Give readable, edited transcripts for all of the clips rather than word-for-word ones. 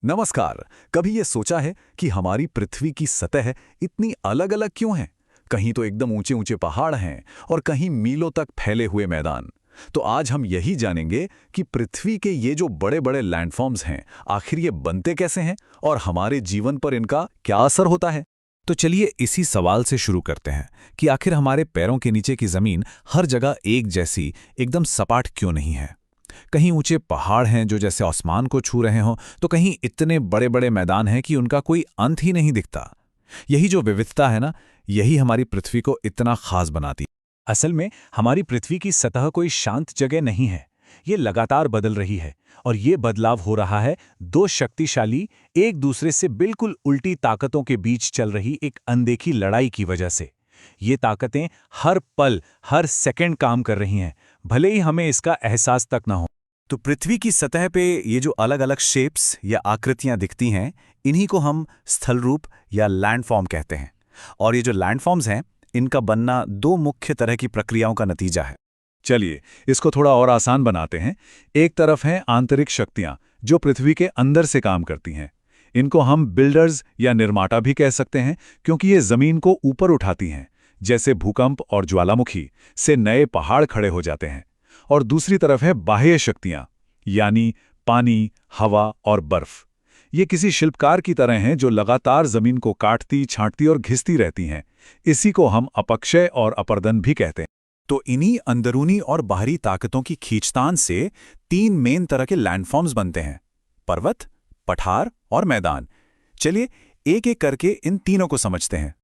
नमस्कार। कभी ये सोचा है कि हमारी पृथ्वी की सतह इतनी अलग अलग क्यों है? कहीं तो एकदम ऊंचे ऊंचे पहाड़ हैं और कहीं मीलों तक फैले हुए मैदान। तो आज हम यही जानेंगे कि पृथ्वी के ये जो बड़े बड़े लैंडफॉर्म्स हैं, आखिर ये बनते कैसे हैं और हमारे जीवन पर इनका क्या असर होता है। तो चलिए इसी सवाल से शुरू करते हैं कि आखिर हमारे पैरों के नीचे की जमीन हर जगह एक जैसी, एकदम सपाट क्यों नहीं है। कहीं ऊंचे पहाड़ हैं जो जैसे आसमान को छू रहे हों, तो कहीं इतने बड़े बड़े मैदान हैं कि उनका कोई अंत ही नहीं दिखता। यही जो विविधता है ना, यही हमारी पृथ्वी को इतना खास बनाती। असल में हमारी पृथ्वी की सतह कोई शांत जगह नहीं है। ये लगातार बदल रही है और ये बदलाव हो रहा है दो शक्तिशाली, एक दूसरे से बिल्कुल उल्टी ताकतों के बीच चल रही एक अनदेखी लड़ाई की वजह से। ये ताकतें हर पल, हर सेकंड काम कर रही हैं, भले ही हमें इसका एहसास तक न हो। तो पृथ्वी की सतह पे ये जो अलग अलग शेप्स या आकृतियां दिखती हैं, इन्हीं को हम स्थल रूप या लैंडफॉर्म कहते हैं। और ये जो लैंडफॉर्म्स हैं, इनका बनना दो मुख्य तरह की प्रक्रियाओं का नतीजा है। चलिए इसको थोड़ा और आसान बनाते हैं। एक तरफ हैं आंतरिक शक्तियां जो पृथ्वी के अंदर से काम करती हैं। इनको हम बिल्डर्स या निर्माता भी कह सकते हैं, क्योंकि ये जमीन को ऊपर उठाती हैं। जैसे भूकंप और ज्वालामुखी से नए पहाड़ खड़े हो जाते हैं। और दूसरी तरफ है बाह्य शक्तियां, यानी पानी, हवा और बर्फ। ये किसी शिल्पकार की तरह हैं जो लगातार जमीन को काटती, छांटती और घिसती रहती हैं। इसी को हम अपक्षय और अपर्दन भी कहते हैं। तो इन्हीं अंदरूनी और बाहरी ताकतों की खींचतान से तीन मेन तरह के लैंडफॉर्म्स बनते हैं: पर्वत, पठार और मैदान। चलिए एक एक करके इन तीनों को समझते हैं।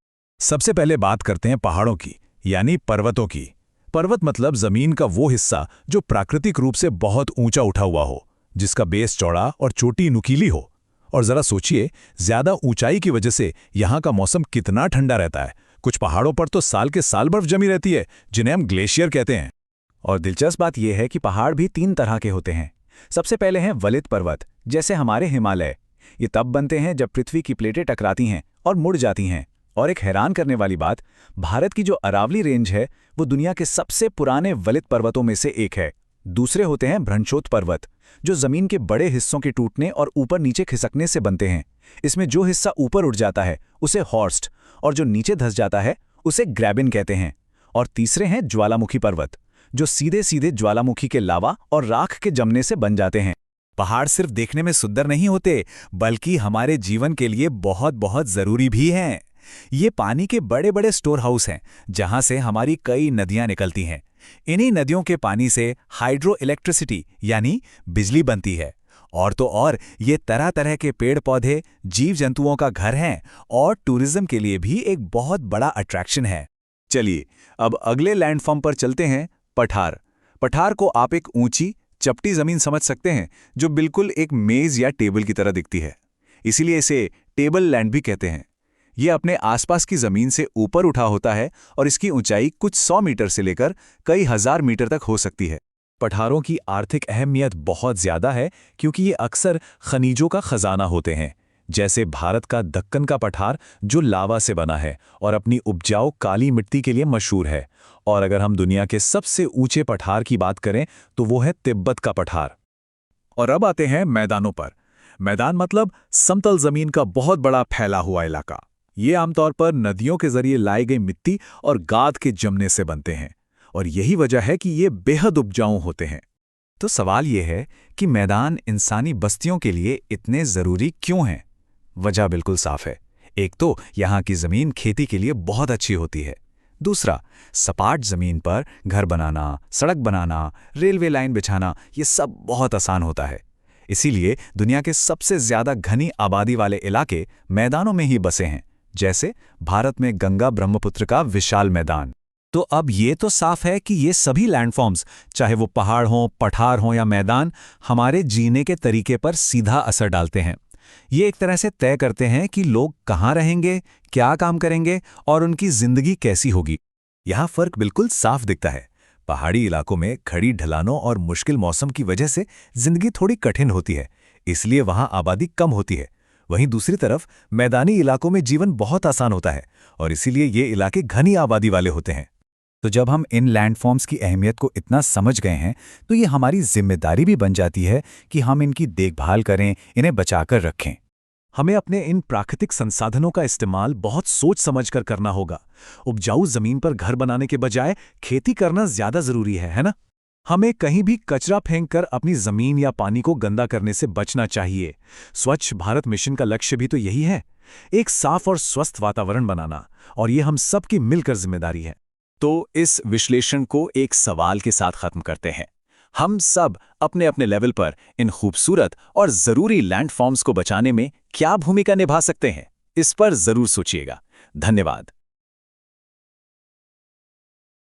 सबसे पहले बात करते हैं पहाड़ों की, यानी पर्वतों की। पर्वत मतलब जमीन का वो हिस्सा जो प्राकृतिक रूप से बहुत ऊंचा उठा हुआ हो, जिसका बेस चौड़ा और चोटी नुकीली हो। और जरा सोचिए, ज्यादा ऊंचाई की वजह से यहां का मौसम कितना ठंडा रहता है। कुछ पहाड़ों पर तो साल के साल बर्फ जमी रहती है, जिन्हें हम ग्लेशियर कहते हैं। और दिलचस्प बात यह है कि पहाड़ भी तीन तरह के होते हैं। सबसे पहले हैं वलित पर्वत, जैसे हमारे हिमालय। ये तब बनते हैं जब पृथ्वी की प्लेटें टकराती हैं और मुड़ जाती हैं। और एक हैरान करने वाली बात, भारत की जो अरावली रेंज है, वो दुनिया के सबसे पुराने वलित पर्वतों में से एक है। दूसरे होते हैं भ्रंशोत पर्वत, जो जमीन के बड़े हिस्सों के टूटने और ऊपर नीचे खिसकने से बनते हैं। इसमें जो हिस्सा ऊपर उठ जाता है उसे हॉर्स्ट, और जो नीचे धंस जाता है उसे ग्रैबिन कहते हैं। और तीसरे हैं ज्वालामुखी पर्वत, जो सीधे सीधे ज्वालामुखी के लावा और राख के जमने से बन जाते हैं। पहाड़ सिर्फ देखने में सुंदर नहीं होते, बल्कि हमारे जीवन के लिए बहुत बहुत जरूरी भी हैं। ये पानी के बड़े बड़े स्टोर हाउस हैं, जहां से हमारी कई नदियां निकलती हैं। इन्हीं नदियों के पानी से हाइड्रो इलेक्ट्रिसिटी यानी बिजली बनती है। और तो और ये तरह तरह के पेड़ पौधे, जीव जंतुओं का घर हैं और टूरिज्म के लिए भी एक बहुत बड़ा अट्रैक्शन है। चलिए अब अगले लैंडफॉर्म पर चलते हैं, पठार। पठार को आप एक ऊंची, चपटी जमीन समझ सकते हैं, जो बिल्कुल एक मेज या टेबल की तरह दिखती है। इसीलिए इसे टेबल लैंड भी कहते हैं। ये अपने आसपास की जमीन से ऊपर उठा होता है और इसकी ऊंचाई कुछ 100 मीटर से लेकर कई हजार मीटर तक हो सकती है। पठारों की आर्थिक अहमियत बहुत ज्यादा है, क्योंकि ये अक्सर खनिजों का खजाना होते हैं। जैसे भारत का दक्कन का पठार, जो लावा से बना है और अपनी उपजाऊ काली मिट्टी के लिए मशहूर है। और अगर हम दुनिया के सबसे ऊंचे पठार की बात करें, तो वो है तिब्बत का पठार। और अब आते हैं मैदानों पर। मैदान मतलब समतल जमीन का बहुत बड़ा फैला हुआ इलाका। ये आमतौर पर नदियों के जरिए लाई गई मिट्टी और गाद के जमने से बनते हैं, और यही वजह है कि ये बेहद उपजाऊ होते हैं। तो सवाल ये है कि मैदान इंसानी बस्तियों के लिए इतने जरूरी क्यों हैं? वजह बिल्कुल साफ है। एक तो यहाँ की जमीन खेती के लिए बहुत अच्छी होती है। दूसरा, सपाट जमीन पर घर बनाना, सड़क बनाना, रेलवे लाइन बिछाना, ये सब बहुत आसान होता है। इसीलिए दुनिया के सबसे ज्यादा घनी आबादी वाले इलाके मैदानों में ही बसे हैं, जैसे भारत में गंगा ब्रह्मपुत्र का विशाल मैदान। तो अब ये तो साफ है कि ये सभी लैंडफॉर्म्स, चाहे वो पहाड़ हों, पठार हों या मैदान, हमारे जीने के तरीके पर सीधा असर डालते हैं। ये एक तरह से तय करते हैं कि लोग कहाँ रहेंगे, क्या काम करेंगे और उनकी जिंदगी कैसी होगी। यहाँ फर्क बिल्कुल साफ दिखता है। पहाड़ी इलाकों में खड़ी ढलानों और मुश्किल मौसम की वजह से जिंदगी थोड़ी कठिन होती है, इसलिए वहाँ आबादी कम होती है। वहीं दूसरी तरफ मैदानी इलाकों में जीवन बहुत आसान होता है और इसीलिए ये इलाके घनी आबादी वाले होते हैं। तो जब हम इन लैंडफॉर्म्स की अहमियत को इतना समझ गए हैं तो ये हमारी जिम्मेदारी भी बन जाती है कि हम इनकी देखभाल करें, इन्हें बचाकर रखें। हमें अपने इन प्राकृतिक संसाधनों का इस्तेमाल बहुत सोच समझकर करना होगा। उपजाऊ जमीन पर घर बनाने के बजाय खेती करना ज्यादा जरूरी है ना? हमें कहीं भी कचरा फेंककर अपनी जमीन या पानी को गंदा करने से बचना चाहिए। स्वच्छ भारत मिशन का लक्ष्य भी तो यही है, एक साफ और स्वस्थ वातावरण बनाना, और ये हम सबकी मिलकर जिम्मेदारी है। तो इस विश्लेषण को एक सवाल के साथ खत्म करते हैं। हम सब अपने अपने लेवल पर इन खूबसूरत और जरूरी लैंडफॉर्म्स को बचाने में क्या भूमिका निभा सकते हैं, इस पर जरूर सोचिएगा। धन्यवाद।